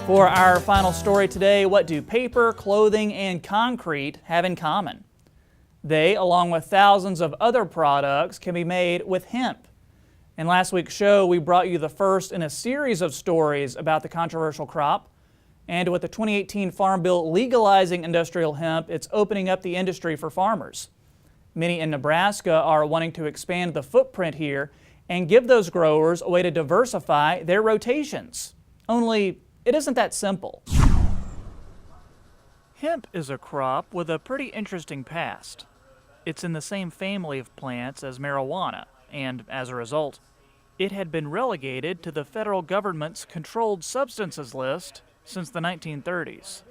For our final story today, what do paper, clothing, and concrete have in common? They, along with thousands of other products, can be made with hemp. In last week's show, we brought you the first in a series of stories about the controversial crop. And with the 2018 Farm Bill legalizing industrial hemp, it's opening up the industry for farmers. Many in Nebraska are wanting to expand the footprint here and give those growers a way to diversify their rotations. Only, it isn't that simple. Hemp is a crop with a pretty interesting past. It's in the same family of plants as marijuana, and as a result, it had been relegated to the federal government's controlled substances list since the 1930s.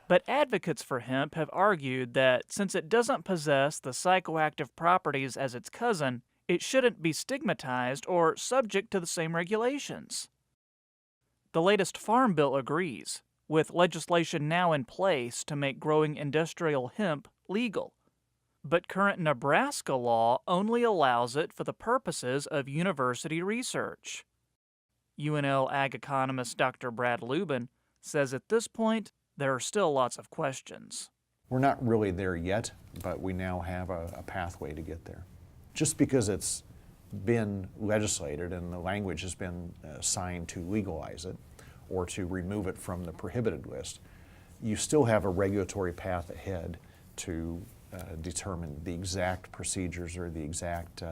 But advocates for hemp have argued that since it doesn't possess the psychoactive properties as its cousin, it shouldn't be stigmatized or subject to the same regulations. The latest Farm Bill agrees, with legislation now in place to make growing industrial hemp legal. But current Nebraska law only allows it for the purposes of university research. UNL ag economist Dr. Brad Lubin says at this point, there are still lots of questions. We're not really there yet, but we now have a pathway to get there. Just because it's been legislated and the language has been signed to legalize it or to remove it from the prohibited list, you still have a regulatory path ahead to determine the exact procedures or the exact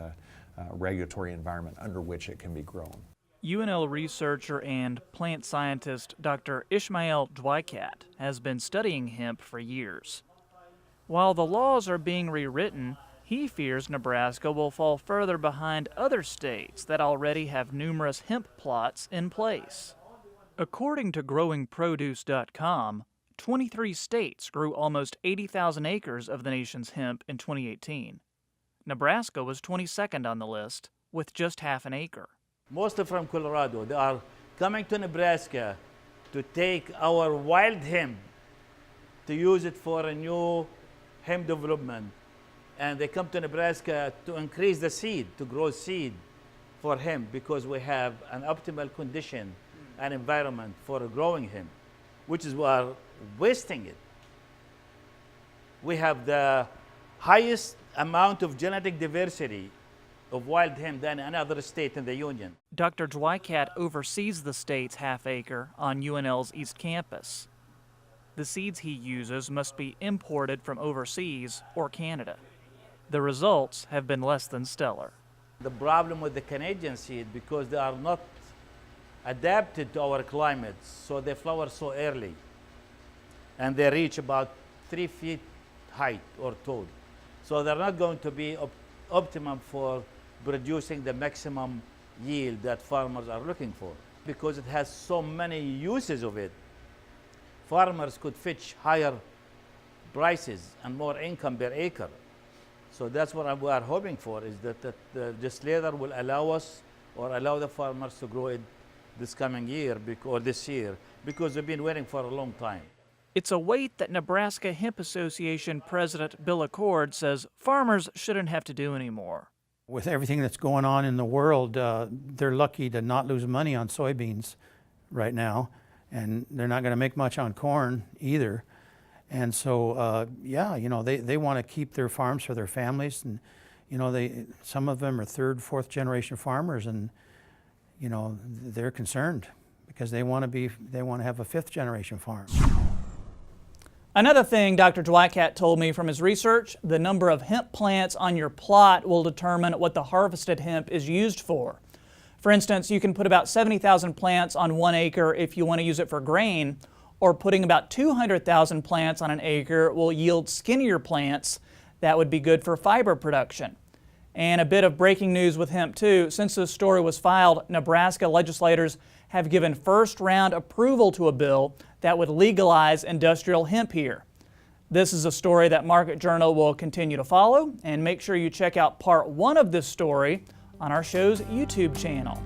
regulatory environment under which it can be grown. UNL researcher and plant scientist Dr. Ishmael Dwicat has been studying hemp for years. While the laws are being rewritten, he fears Nebraska will fall further behind other states that already have numerous hemp plots in place. According to growingproduce.com, 23 states grew almost 80,000 acres of the nation's hemp in 2018. Nebraska was 22nd on the list, with just half an acre. Mostly from Colorado. They are coming to Nebraska to take our wild hemp, to use it for a new hemp development. And they come to Nebraska to increase the seed, to grow seed for hemp, because we have an optimal condition and environment for growing hemp, which is we are wasting it. We have the highest amount of genetic diversity of wild hemp than any other state in the union. Dr. Dwicat oversees the state's half acre on UNL's East Campus. The seeds he uses must be imported from overseas or Canada. The results have been less than stellar. The problem with the Canadian seed, because they are not adapted to our climate, so they flower so early. And they reach about 3 feet height or tall. So they're not going to be optimum for producing the maximum yield that farmers are looking for. Because it has so many uses of it, farmers could fetch higher prices and more income per acre. So that's what we are hoping for, is that the legislature will allow us or allow the farmers to grow it this coming year or this year, because they've been waiting for a long time. It's a wait that Nebraska Hemp Association President Bill Accord says farmers shouldn't have to do anymore. With everything that's going on in the world, they're lucky to not lose money on soybeans right now, and they're not going to make much on corn either. And so, yeah, you know, they want to keep their farms for their families, and you know, some of them are third, fourth generation farmers, and you know, they're concerned because they want to have a fifth generation farm. Another thing Dr. Dwicat told me from his research, the number of hemp plants on your plot will determine what the harvested hemp is used for. For instance, you can put about 70,000 plants on 1 acre if you want to use it for grain, or putting about 200,000 plants on an acre will yield skinnier plants that would be good for fiber production. And a bit of breaking news with hemp too. Since this story was filed, Nebraska legislators have given first-round approval to a bill that would legalize industrial hemp here. This is a story that Market Journal will continue to follow, and make sure you check out part 1 of this story on our show's YouTube channel.